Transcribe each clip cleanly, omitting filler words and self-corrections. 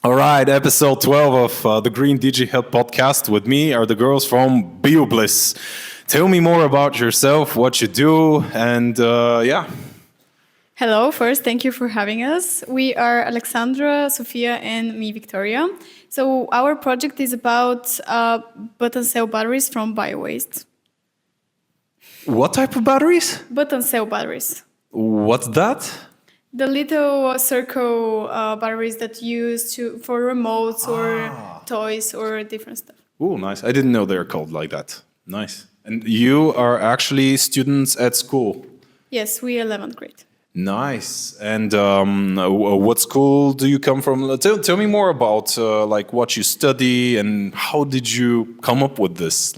All right, episode 12 of the Green DG Health podcast. With me are the girls from BioBliss. Tell me more about yourself, what you do, and yeah. Hello, first, thank you for having us. We are Alexandra, Sophia, and me, Victoria. So our project is about button cell batteries from bio-waste. What type of batteries? Button cell batteries. What's that? The little circle batteries that you use for remotes or toys or different stuff. Oh, nice. I didn't know they're called like that. Nice. And you are actually students at school? Yes, we 11th grade. Nice. And what school do you come from? Tell me more about like what you study and how did you come up with this?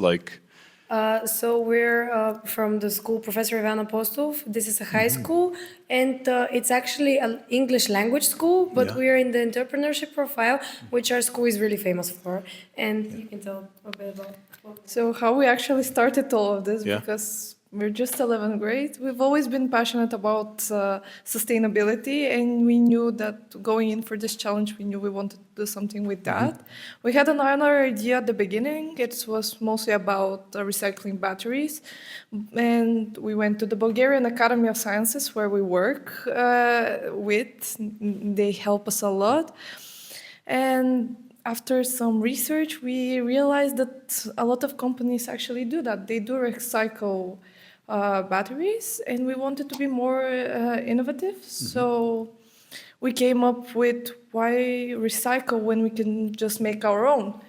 So we're from the school Professor Ivana Apostolov. This is a high school, and it's actually an English language school, but we're in the entrepreneurship profile, which our school is really famous for. And you can tell a bit about. So how we actually started all of this, because we're just 11th grade. We've always been passionate about sustainability, and we knew that going in for this challenge, we knew we wanted to do something with that. We had another idea at the beginning. It was mostly about recycling batteries, and we went to the Bulgarian Academy of Sciences where we work with. They help us a lot. And after some research, we realized that a lot of companies actually do that. They do recycle batteries, and we wanted to be more innovative. So we came up with why recycle when we can just make our own.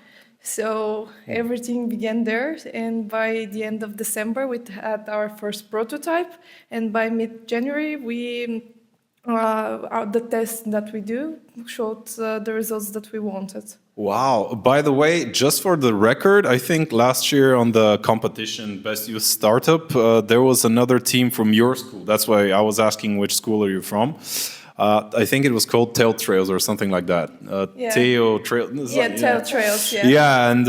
So everything began there, and by the end of December, we had our first prototype, and by mid-January, the test that we do showed the results that we wanted. Wow. By the way, just for the record, I think last year on the competition Best Youth Startup, there was another team from your school. That's why I was asking which school are you from. I think it was called Tail Trails or something like that. Tail Trails. Tail Trails, Yeah, and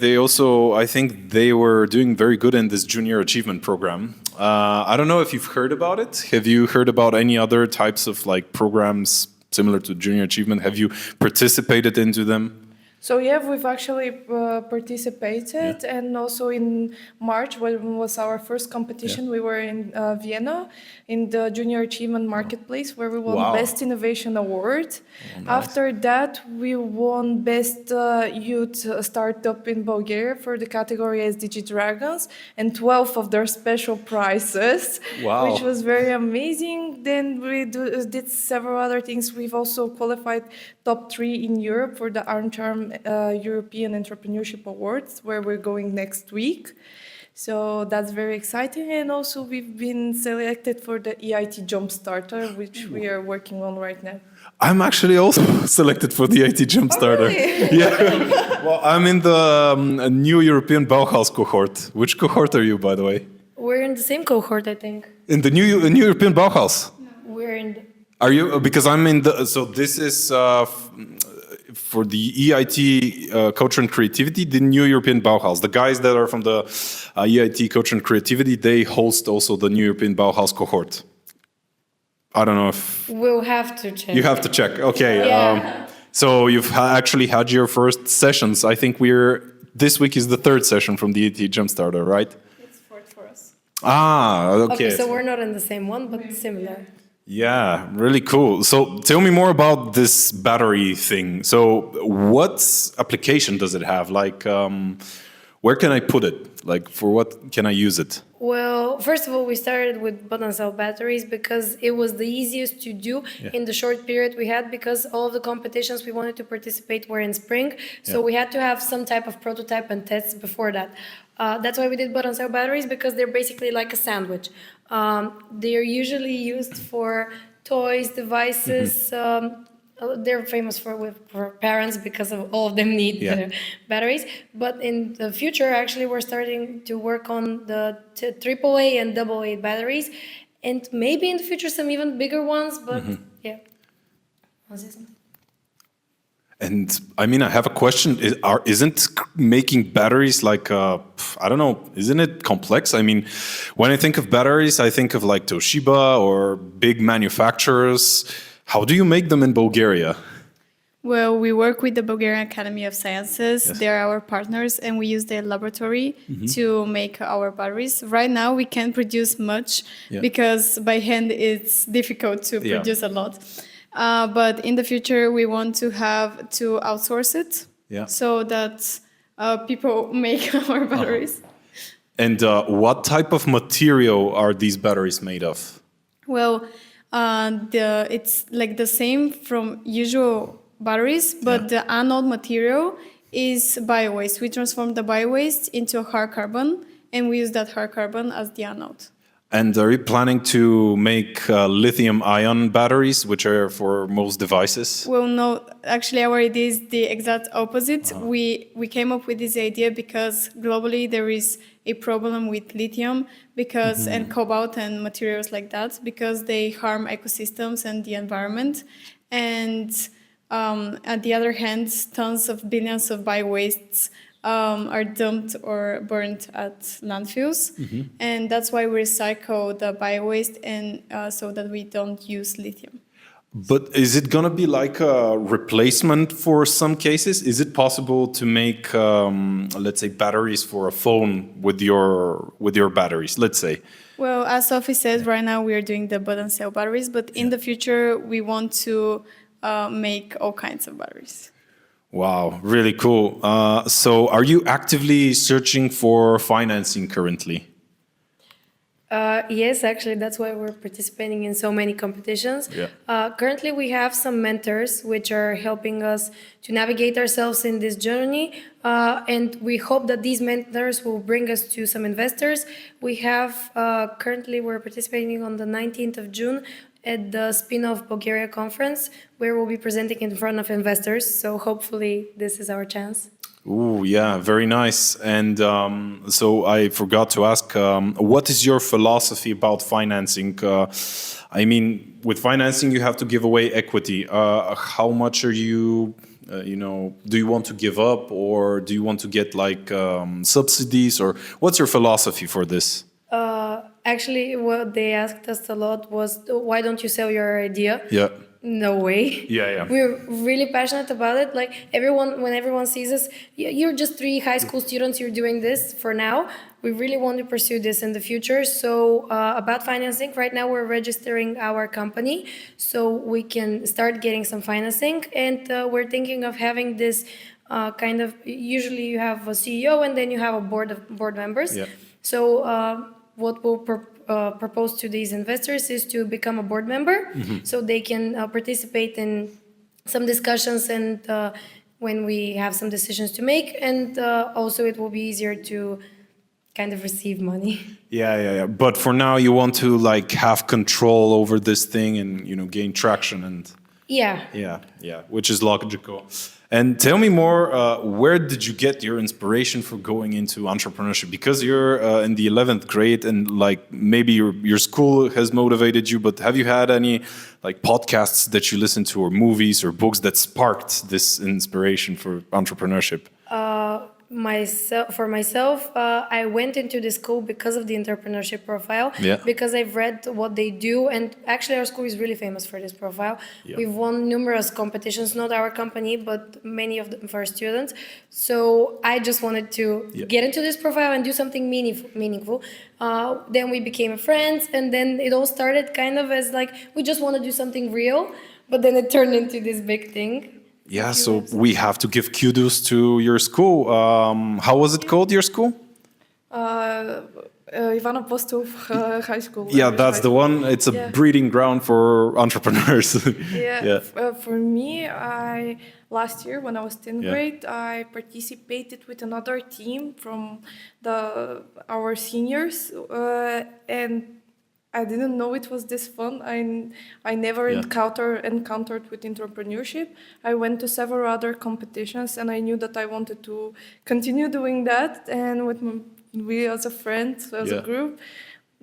they also, I think they were doing very good in this junior achievement program. I don't know if you've heard about it. Have you heard about any other types of like programs similar to junior achievement? Have you participated into them? So we've actually participated, and also in March, when was our first competition, we were in Vienna in the Junior Achievement Marketplace, where we won Best Innovation Award. Oh, nice. After that, we won Best Youth Startup in Bulgaria for the category SDG Dragons, and 12 of their special prizes, which was very amazing. Then we did several other things. We've also qualified top 3 in Europe for the Arm European Entrepreneurship Awards, where we're going next week. So that's very exciting. And also we've been selected for the EIT Jumpstarter, which we are working on right now. I'm actually also selected for the EIT Jumpstarter. Really? Yeah. Well, I'm in the new European Bauhaus cohort. Which cohort are you, by the way? We're in the same cohort, I think. In the new European Bauhaus? We're in. Are you? Because I'm in the. So this is for the EIT Culture and Creativity, the New European Bauhaus. The guys that are from the EIT Culture and Creativity, they host also the New European Bauhaus cohort. I don't know if... We'll have to check. You have to check. Okay. Yeah. So you've actually had your first sessions. I think this week is the 3rd session from the EIT Jumpstarter, right? It's 4th for us. Okay. So we're not in the same one, but similar. Yeah, really cool. So tell me more about this battery thing. So what application does it have? Like, where can I put it? Like, for what can I use it? Well, first of all, we started with button cell batteries because it was the easiest to do in the short period we had, because all of the competitions we wanted to participate were in spring. So we had to have some type of prototype and tests before that. That's why we did button cell batteries, because they're basically like a sandwich. They're usually used for toys, devices. They're famous for parents because of all of them need the batteries. But in the future, actually, we're starting to work on the AAA and AA batteries, and maybe in the future some even bigger ones. But yeah, I'll say something. And I mean, I have a question. Isn't making batteries like, I don't know, isn't it complex? I mean, when I think of batteries, I think of like Toshiba or big manufacturers. How do you make them in Bulgaria? Well, we work with the Bulgarian Academy of Sciences. Yes. They're our partners, and we use their laboratory to make our batteries. Right now, we can't produce much because by hand it's difficult to produce a lot. But in the future, we want to have to outsource it so that people make our batteries. And what type of material are these batteries made of? Well, it's like the same from usual batteries, but the anode material is bio-waste. We transform the bio-waste into a hard carbon, and we use that hard carbon as the anode. And are you planning to make lithium-ion batteries, which are for most devices? Well, no, actually our idea is the exact opposite. We came up with this idea because globally there is a problem with lithium and cobalt and materials like that because they harm ecosystems and the environment. And on the other hand, tons of billions of bio-wastes are dumped or burnt at landfills. And that's why we recycle the bio-waste and so that we don't use lithium. But is it going to be like a replacement for some cases? Is it possible to make, let's say, batteries for a phone with your batteries, let's say? Well, as Sophie says, right now we are doing the button cell batteries, but in the future we want to make all kinds of batteries. Wow, really cool. So are you actively searching for financing currently? Yes, actually, that's why we're participating in so many competitions. Currently, we have some mentors which are helping us to navigate ourselves in this journey, and we hope that these mentors will bring us to some investors. We have, currently, we're participating on the 19th of June at the Spin-off Bulgaria conference, where we'll be presenting in front of investors. So hopefully, this is our chance. Ooh, yeah, very nice. And so I forgot to ask, what is your philosophy about financing? I mean, with financing, you have to give away equity. How much are you, do you want to give up or do you want to get like subsidies or what's your philosophy for this? Actually, what they asked us a lot was, why don't you sell your idea? Yeah. No way. Yeah. We're really passionate about it. Like when everyone sees us, you're just 3 high school students, you're doing this for now. We really want to pursue this in the future. So about financing, right now we're registering our company so we can start getting some financing. And we're thinking of having this kind of, usually you have a CEO and then you have a board members. Yeah. So what we'll propose to these investors is to become a board member so they can participate in some discussions and when we have some decisions to make, and also it will be easier to kind of receive money. Yeah. But for now you want to like have control over this thing and gain traction and yeah, which is logical. And tell me more, where did you get your inspiration for going into entrepreneurship? Because you're in the 11th grade and like maybe your school has motivated you, but have you had any like podcasts that you listen to or movies or books that sparked this inspiration for entrepreneurship? For myself, I went into the school because of the entrepreneurship profile, because I've read what they do, and actually our school is really famous for this profile. We've won numerous competitions, not our company, but many of them for our students. So I just wanted to get into this profile and do something meaningful. Then we became friends, and then it all started kind of as like, we just want to do something real, but then it turned into this big thing. Yeah, so we have to give kudos to your school. How was it called, your school? Ep.12 High School. Yeah, that's the one. It's a breeding ground for entrepreneurs. For me, last year when I was 10th grade, I participated with another team from our seniors, and I didn't know it was this fun. I never encountered with entrepreneurship. I went to several other competitions, and I knew that I wanted to continue doing that. And we as a friend, as a group,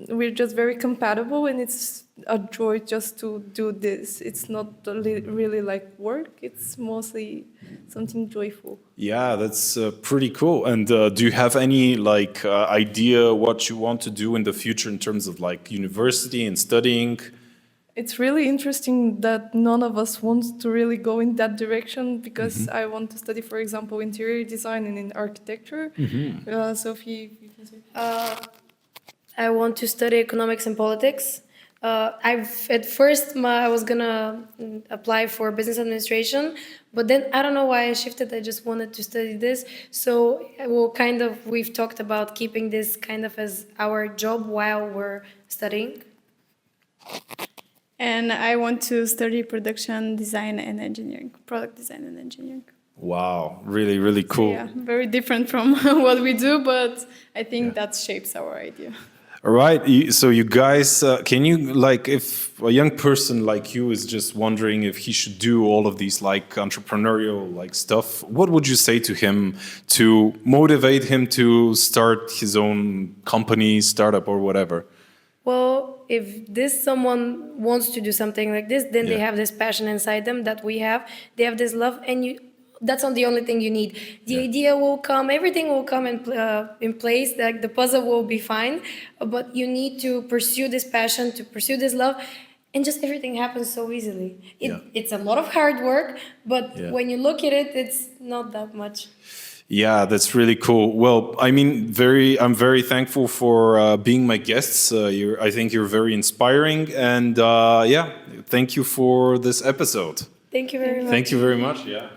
we're just very compatible, and it's a joy just to do this. It's not really like work. It's mostly something joyful. Yeah, that's pretty cool. And do you have any like idea what you want to do in the future in terms of like university and studying? It's really interesting that none of us wants to really go in that direction because I want to study, for example, interior design and in architecture. Sophie, you can say. I want to study economics and politics. At first I was gonna apply for business administration, but then I don't know why I shifted. I just wanted to study this. So we've talked about keeping this kind of as our job while we're studying. And I want to study production design and engineering, product design and engineering. Wow, really, really cool. Yeah, very different from what we do, but I think that shapes our idea. All right. So you guys, can you, like, if a young person like you is just wondering if he should do all of these like entrepreneurial like stuff, what would you say to him to motivate him to start his own company, startup, or whatever? Well, if someone wants to do something like this, then they have this passion inside them that we have. They have this love, and that's not the only thing you need. The idea will come, everything will come in place, like the puzzle will be fine, but you need to pursue this passion, to pursue this love, and just everything happens so easily. It's a lot of hard work, but when you look at it, it's not that much. Yeah, that's really cool. Well, I mean, I'm very thankful for being my guests. I think you're very inspiring, and thank you for this episode. Thank you very much. Thank you very much. Yeah.